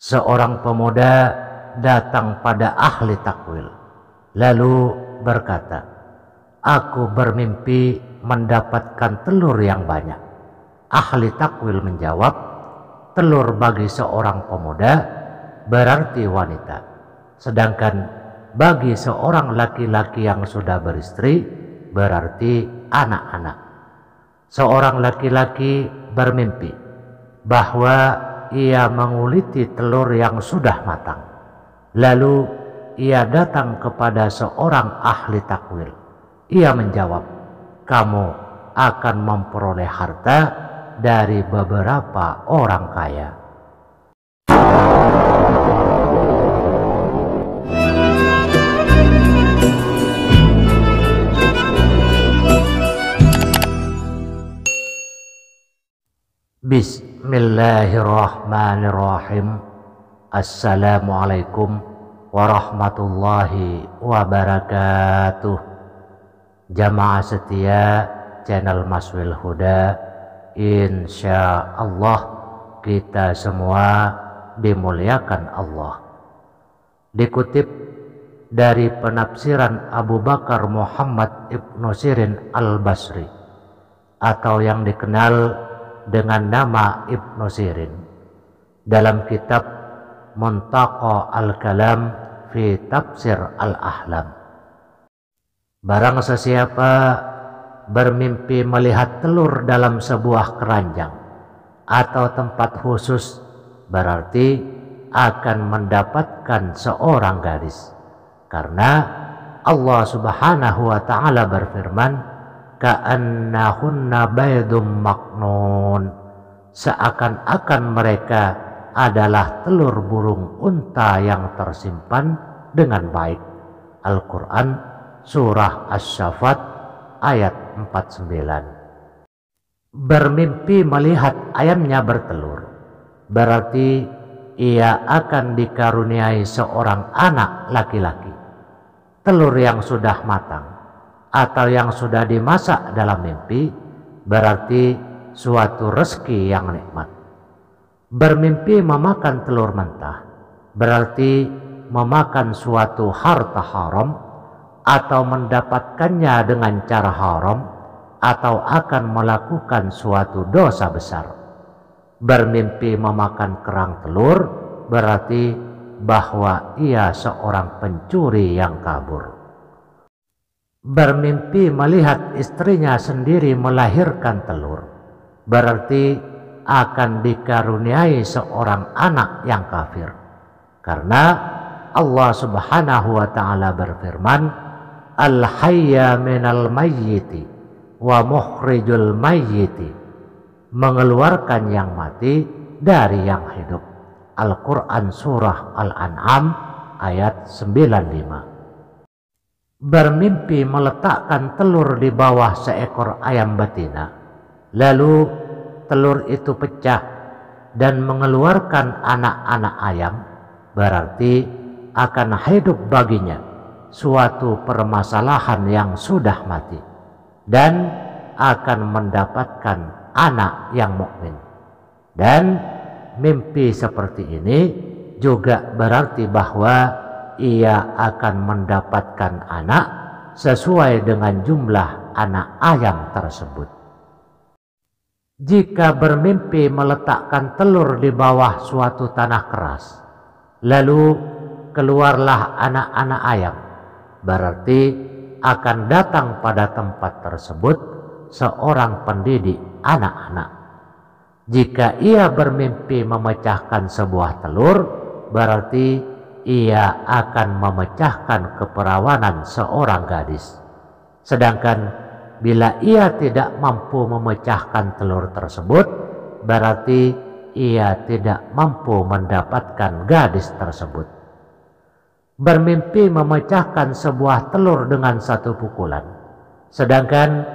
Seorang pemuda datang pada ahli takwil, lalu berkata, "Aku bermimpi mendapatkan telur yang banyak." Ahli takwil menjawab, "Telur bagi seorang pemuda berarti wanita, sedangkan bagi seorang laki-laki yang sudah beristri berarti anak-anak." Seorang laki-laki bermimpi bahwa ia menguliti telur yang sudah matang. Lalu ia datang kepada seorang ahli takwil. Ia menjawab, "Kamu akan memperoleh harta dari beberapa orang kaya." Bismillahirrahmanirrahim. Assalamualaikum warahmatullahi wabarakatuh. Jamaah setia channel Maswil Huda, insya Allah kita semua dimuliakan Allah. Dikutip dari penafsiran Abu Bakar Muhammad Ibnu Sirin Al-Basri, atau yang dikenal dengan nama Ibnu Sirin, dalam kitab Muntaqa Al-Kalam fi Tafsir Al-Ahlam, barang sesiapa bermimpi melihat telur dalam sebuah keranjang atau tempat khusus, berarti akan mendapatkan seorang gadis, karena Allah Subhanahu wa ta'ala berfirman, "Ka'annahunna baydum maknun," seakan-akan mereka adalah telur burung unta yang tersimpan dengan baik. Al-Quran Surah Asy-Syaffat ayat 49. Bermimpi melihat ayamnya bertelur berarti ia akan dikaruniai seorang anak laki-laki. Telur yang sudah matang atau yang sudah dimasak dalam mimpi berarti suatu rezeki yang nikmat. Bermimpi memakan telur mentah berarti memakan suatu harta haram atau mendapatkannya dengan cara haram atau akan melakukan suatu dosa besar. Bermimpi memakan kerang telur berarti bahwa ia seorang pencuri yang kabur. Bermimpi melihat istrinya sendiri melahirkan telur berarti akan dikaruniai seorang anak yang kafir, karena Allah Subhanahu wa ta'ala berfirman, "Al-hayya minal mayyiti wa mukhrijul mayyiti," mengeluarkan yang mati dari yang hidup. Al-Quran Surah Al-An'am ayat 95. Bermimpi meletakkan telur di bawah seekor ayam betina, lalu telur itu pecah dan mengeluarkan anak-anak ayam, berarti akan hidup baginya suatu permasalahan yang sudah mati dan akan mendapatkan anak yang mukmin. Dan mimpi seperti ini juga berarti bahwa ia akan mendapatkan anak sesuai dengan jumlah anak ayam tersebut. Jika bermimpi meletakkan telur di bawah suatu tanah keras, lalu keluarlah anak-anak ayam, berarti akan datang pada tempat tersebut seorang pendidik anak-anak. Jika ia bermimpi memecahkan sebuah telur, berarti ia akan memecahkan keperawanan seorang gadis. Sedangkan bila ia tidak mampu memecahkan telur tersebut, berarti ia tidak mampu mendapatkan gadis tersebut. Bermimpi memecahkan sebuah telur dengan satu pukulan, sedangkan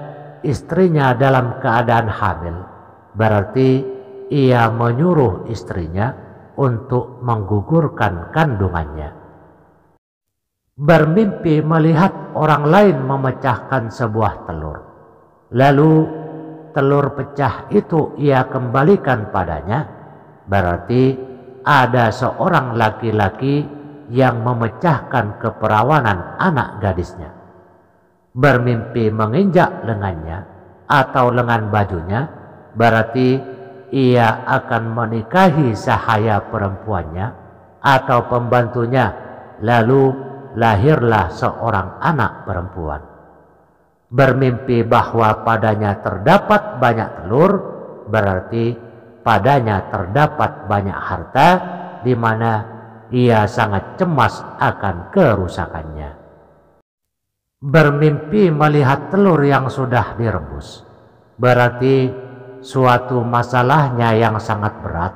istrinya dalam keadaan hamil, berarti ia menyuruh istrinya untuk menggugurkan kandungannya. Bermimpi melihat orang lain memecahkan sebuah telur, lalu telur pecah itu ia kembalikan padanya, berarti ada seorang laki-laki yang memecahkan keperawanan anak gadisnya, bermimpi menginjak lengannya atau lengan bajunya, berarti ia akan menikahi sahaya perempuannya atau pembantunya, lalu lahirlah seorang anak perempuan. Bermimpi bahwa padanya terdapat banyak telur, berarti padanya terdapat banyak harta, di mana ia sangat cemas akan kerusakannya. Bermimpi melihat telur yang sudah direbus, berarti suatu masalahnya yang sangat berat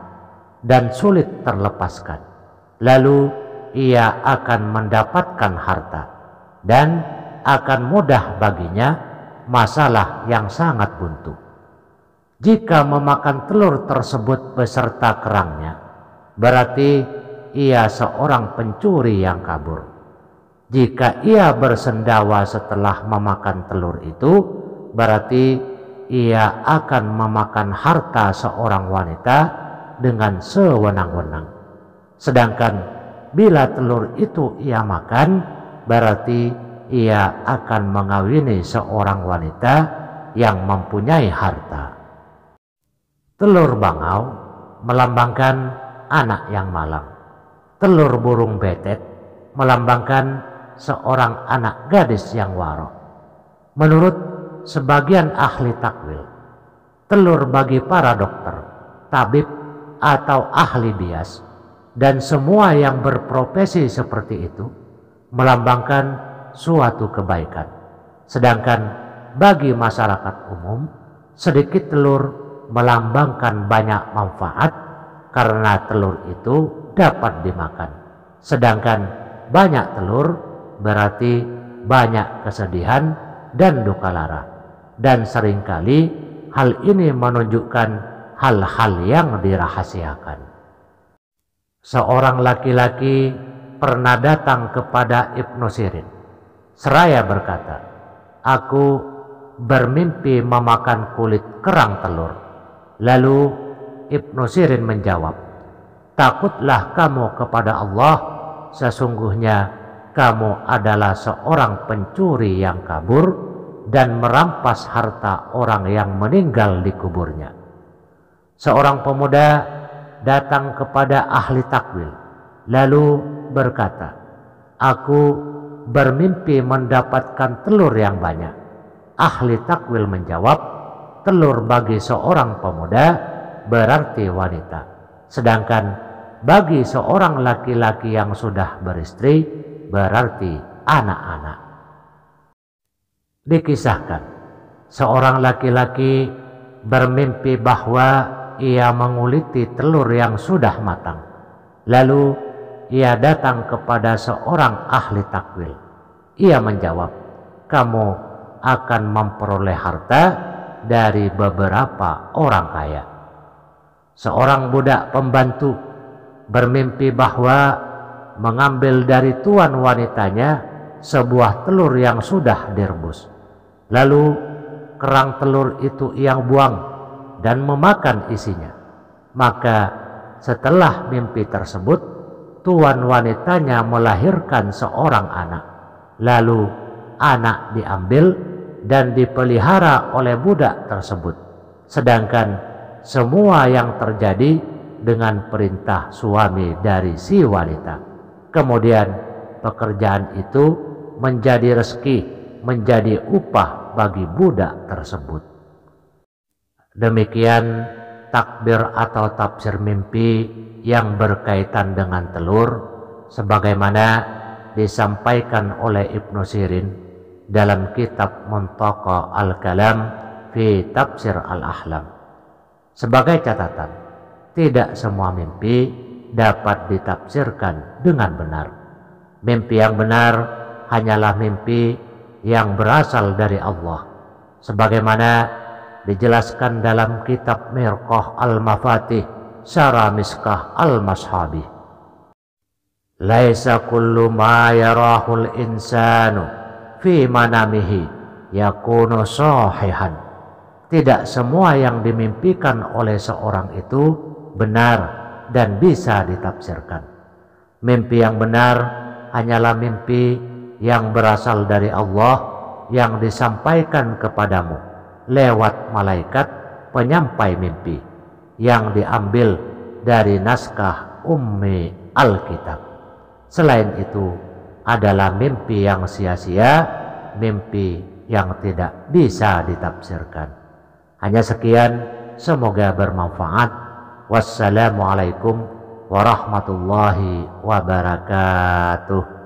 dan sulit terlepaskan. Lalu ia akan mendapatkan harta dan akan mudah baginya masalah yang sangat buntu. Jika memakan telur tersebut beserta kerangnya, berarti ia seorang pencuri yang kabur. Jika ia bersendawa setelah memakan telur itu, berarti ia akan memakan harta seorang wanita dengan sewenang-wenang. Sedangkan bila telur itu ia makan, berarti ia akan mengawini seorang wanita yang mempunyai harta. Telur bangau melambangkan anak yang malang. Telur burung betet melambangkan seorang anak gadis yang waro. Menurut sebagian ahli takwil, telur bagi para dokter, tabib, atau ahli bias, dan semua yang berprofesi seperti itu melambangkan suatu kebaikan. Sedangkan bagi masyarakat umum, sedikit telur melambangkan banyak manfaat karena telur itu dapat dimakan. Sedangkan banyak telur berarti banyak kesedihan dan duka lara. Dan seringkali hal ini menunjukkan hal-hal yang dirahasiakan. Seorang laki-laki pernah datang kepada Ibnu Sirin seraya berkata, "Aku bermimpi memakan kulit kerang telur." Lalu Ibnu Sirin menjawab, "Takutlah kamu kepada Allah, sesungguhnya kamu adalah seorang pencuri yang kabur dan merampas harta orang yang meninggal di kuburnya." Seorang pemuda datang kepada ahli takwil lalu berkata, "Aku bermimpi mendapatkan telur yang banyak." Ahli takwil menjawab, "Telur bagi seorang pemuda berarti wanita, sedangkan bagi seorang laki-laki yang sudah beristri berarti anak-anak." Dikisahkan, seorang laki-laki bermimpi bahwa ia menguliti telur yang sudah matang. Lalu ia datang kepada seorang ahli takwil. Ia menjawab, "Kamu akan memperoleh harta dari beberapa orang kaya." Seorang budak pembantu bermimpi bahwa mengambil dari tuan wanitanya sebuah telur yang sudah direbus. Lalu kerang telur itu ia buang dan memakan isinya. Maka setelah mimpi tersebut, tuan wanitanya melahirkan seorang anak. Lalu anak diambil dan dipelihara oleh budak tersebut. Sedangkan semua yang terjadi dengan perintah suami dari si wanita. Kemudian pekerjaan itu menjadi rezeki, menjadi upah bagi budak tersebut. Demikian takbir atau tafsir mimpi yang berkaitan dengan telur sebagaimana disampaikan oleh Ibnu Sirin dalam kitab Muntaqa Al-Kalam fi Tafsir Al-Ahlam. Sebagai catatan, tidak semua mimpi dapat ditafsirkan dengan benar. Mimpi yang benar hanyalah mimpi yang berasal dari Allah, sebagaimana dijelaskan dalam kitab Mirqah Al-Mafatih Syarah Miskah Al-Mashabi. Laisa kullu ma yarahul insanu fi manamihi yakunu sahihan. Tidak semua yang dimimpikan oleh seorang itu benar dan bisa ditafsirkan. Mimpi yang benar hanyalah mimpi yang berasal dari Allah, yang disampaikan kepadamu lewat malaikat penyampai mimpi, yang diambil dari naskah Ummi Alkitab. Selain itu adalah mimpi yang sia-sia, mimpi yang tidak bisa ditafsirkan. Hanya sekian, semoga bermanfaat. Wassalamualaikum warahmatullahi wabarakatuh.